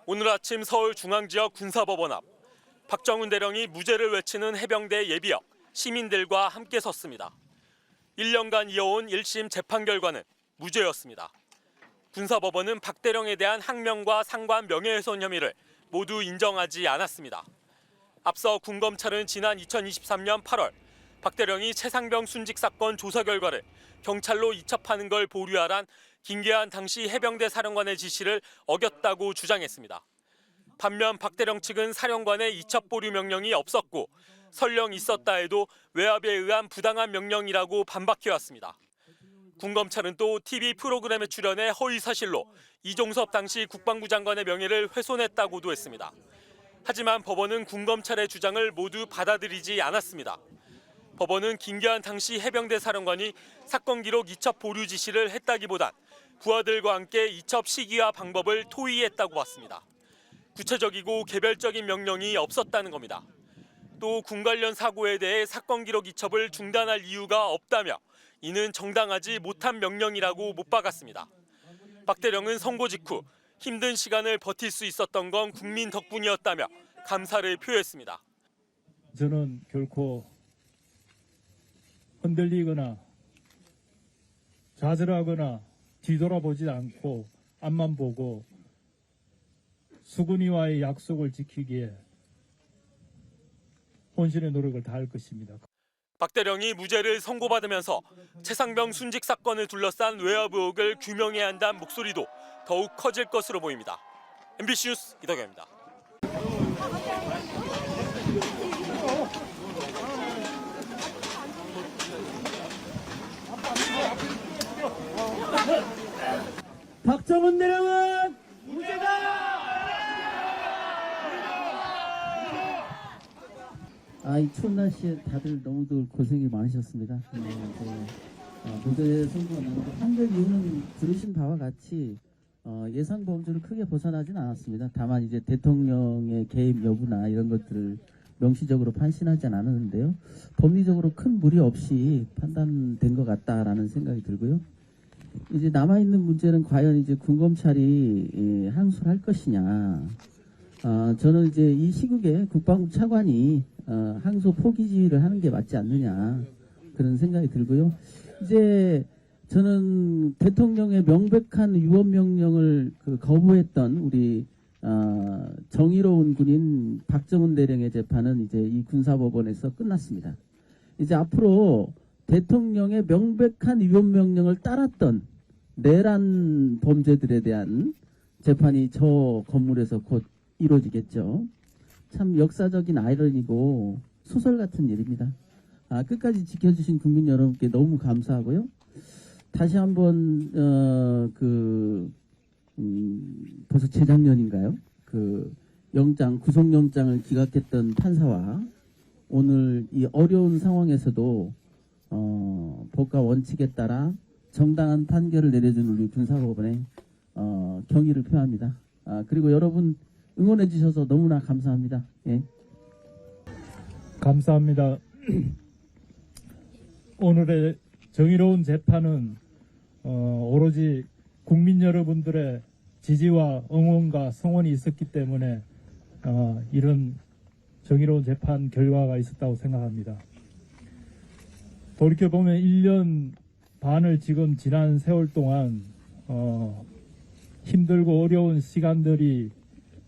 오늘 아침 서울중앙지역 군사법원 앞 박정훈 대령이 무죄를 외치는 해병대 예비역, 시민들과 함께 섰습니다. 1년간 이어온 1심 재판 결과는 무죄였습니다. 군사법원은 박 대령에 대한 항명과 상관 명예훼손 혐의를 모두 인정하지 않았습니다. 앞서 군검찰은 지난 2023년 8월 박 대령이 최상병 순직 사건 조사 결과를 경찰로 이첩하는 걸 보류하란 김계한 당시 해병대 사령관의 지시를 어겼다고 주장했습니다. 반면 박 대령 측은 사령관의 이첩 보류 명령이 없었고 설령 있었다 해도 외압에 의한 부당한 명령이라고 반박해왔습니다. 군검찰은 또 TV 프로그램에 출연해 허위 사실로 이종섭 당시 국방부 장관의 명예를 훼손했다고도 했습니다. 하지만 법원은 군검찰의 주장을 모두 받아들이지 않았습니다. 법원은 김계한 당시 해병대 사령관이 사건 기록 이첩 보류 지시를 했다기보단 부하들과 함께 이첩 시기와 방법을 토의했다고 봤습니다. 구체적이고 개별적인 명령이 없었다는 겁니다. 또 군 관련 사고에 대해 사건 기록 이첩을 중단할 이유가 없다며 이는 정당하지 못한 명령이라고 못 박았습니다. 박 대령은 선고 직후 힘든 시간을 버틸 수 있었던 건 국민 덕분이었다며 감사를 표했습니다. 저는 결코 흔들리거나 좌절하거나 뒤돌아보지 않고 앞만 보고 수군이와의 약속을 지키기에 혼신의 노력을 다할 것입니다. 박 대령이 무죄를 선고받으면서 최상병 순직 사건을 둘러싼 외압 의혹을 규명해야 한다는 목소리도 더욱 커질 것으로 보입니다. MBC 뉴스 이덕현입니다. 박정훈 대령은 무죄다! 이 추운 날씨에 다들 너무들 고생이 많으셨습니다. 무죄 선고가 나는데 판결 이유는 들으신 바와 같이 예상 범주를 크게 벗어나진 않았습니다. 다만 이제 대통령의 개입 여부나 이런 것들을 명시적으로 판시하지 않았는데요. 법리적으로 큰 무리 없이 판단된 것 같다라는 생각이 들고요. 이제 남아있는 문제는 과연 이제 군검찰이 항소를 할 것이냐. 저는 이제 이 시국에 국방부 차관이 항소 포기지를 하는 게 맞지 않느냐. 그런 생각이 들고요. 이제 저는 대통령의 명백한 유언 명령을 거부했던 우리 정의로운 군인 박정훈 대령의 재판은 이제 이 군사법원에서 끝났습니다. 이제 앞으로 대통령의 명백한 유언 명령을 따랐던 내란 범죄들에 대한 재판이 저 건물에서 곧 이루어지겠죠. 참 역사적인 아이러니고 소설 같은 일입니다. 끝까지 지켜주신 국민 여러분께 너무 감사하고요. 다시 한번 벌써 재작년인가요? 구속영장을 기각했던 판사와 오늘 이 어려운 상황에서도 법과 원칙에 따라 정당한 판결을 내려준 우리 군사법원에 경의를 표합니다. 그리고 여러분 응원해 주셔서 너무나 감사합니다. 예. 감사합니다. 오늘의 정의로운 재판은 오로지 국민 여러분들의 지지와 응원과 성원이 있었기 때문에 이런 정의로운 재판 결과가 있었다고 생각합니다. 돌이켜보면 1년 반을 지금 지난 세월 동안 힘들고 어려운 시간들이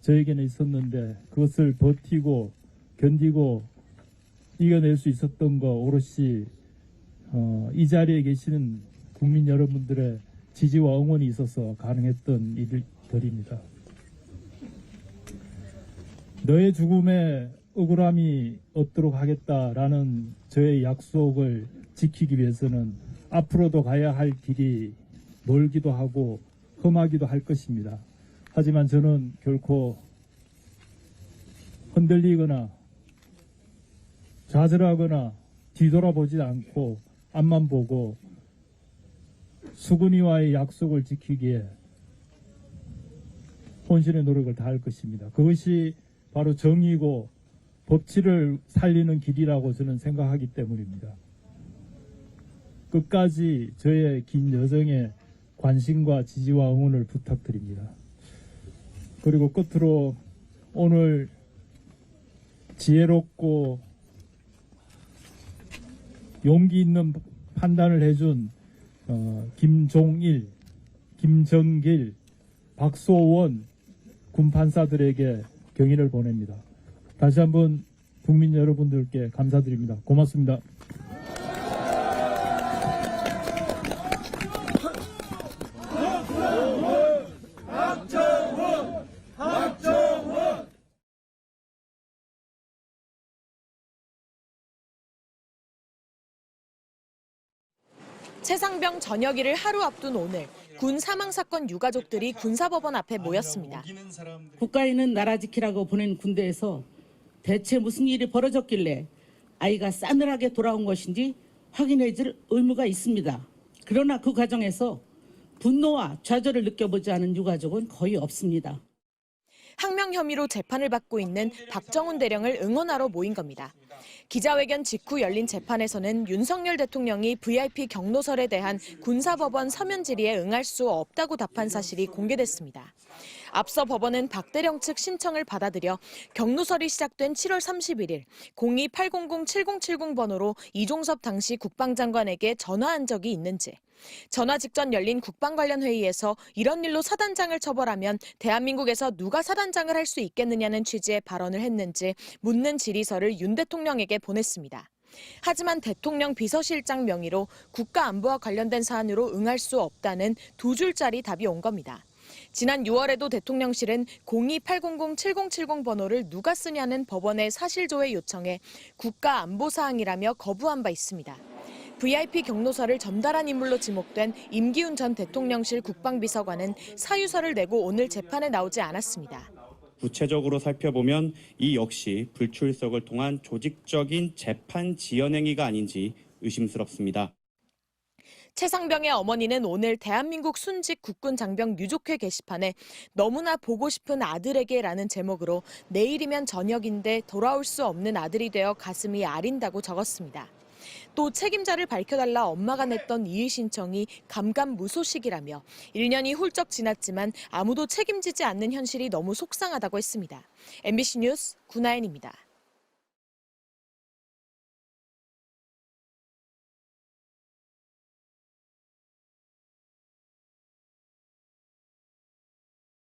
저에게는 있었는데 그것을 버티고 견디고 이겨낼 수 있었던 거 오롯이 이 자리에 계시는 국민 여러분들의 지지와 응원이 있어서 가능했던 일들입니다. 너의 죽음에 억울함이 없도록 하겠다라는 저의 약속을 지키기 위해서는 앞으로도 가야 할 길이 멀기도 하고 험하기도 할 것입니다. 하지만 저는 결코 흔들리거나 좌절하거나 뒤돌아보지 않고 앞만 보고 수군이와의 약속을 지키기에 혼신의 노력을 다할 것입니다. 그것이 바로 정의고 법치를 살리는 길이라고 저는 생각하기 때문입니다. 끝까지 저의 긴 여정에 관심과 지지와 응원을 부탁드립니다. 그리고 끝으로 오늘 지혜롭고 용기 있는 판단을 해준 김종일, 김정길, 박소원 군판사들에게 경의를 보냅니다. 다시 한번 국민 여러분들께 감사드립니다. 고맙습니다. 최상병 전역일을 하루 앞둔 오늘 군 사망사건 유가족들이 군사법원 앞에 모였습니다. 국가에는 나라 지키라고 보낸 군대에서 대체 무슨 일이 벌어졌길래 아이가 싸늘하게 돌아온 것인지 확인해줄 의무가 있습니다. 그러나 그 과정에서 분노와 좌절을 느껴보지 않은 유가족은 거의 없습니다. 항명 혐의로 재판을 받고 있는 박정훈 대령을 응원하러 모인 겁니다. 기자회견 직후 열린 재판에서는 윤석열 대통령이 VIP 경로설에 대한 군사법원 서면 질의에 응할 수 없다고 답한 사실이 공개됐습니다. 앞서 법원은 박 대령 측 신청을 받아들여 경로설이 시작된 7월 31일 02-800-7070 번호로 이종섭 당시 국방장관에게 전화한 적이 있는지, 전화 직전 열린 국방 관련 회의에서 이런 일로 사단장을 처벌하면 대한민국에서 누가 사단장을 할 수 있겠느냐는 취지의 발언을 했는지 묻는 질의서를 윤 대통령에게 보냈습니다. 하지만 대통령 비서실장 명의로 국가안보와 관련된 사안으로 응할 수 없다는 두 줄짜리 답이 온 겁니다. 지난 6월에도 대통령실은 02-800-7070 번호를 누가 쓰냐는 법원의 사실조회 요청에 국가안보사항이라며 거부한 바 있습니다. VIP 경로서를 전달한 인물로 지목된 임기훈 전 대통령실 국방비서관은 사유서를 내고 오늘 재판에 나오지 않았습니다. 구체적으로 살펴보면 이 역시 불출석을 통한 조직적인 재판 지연 행위가 아닌지 의심스럽습니다. 최상병의 어머니는 오늘 대한민국 순직 국군 장병 유족회 게시판에 너무나 보고 싶은 아들에게라는 제목으로 내일이면 저녁인데 돌아올 수 없는 아들이 되어 가슴이 아린다고 적었습니다. 또 책임자를 밝혀달라 엄마가 냈던 이의 신청이 감감무소식이라며 1년이 훌쩍 지났지만 아무도 책임지지 않는 현실이 너무 속상하다고 했습니다. MBC 뉴스 구나연입니다.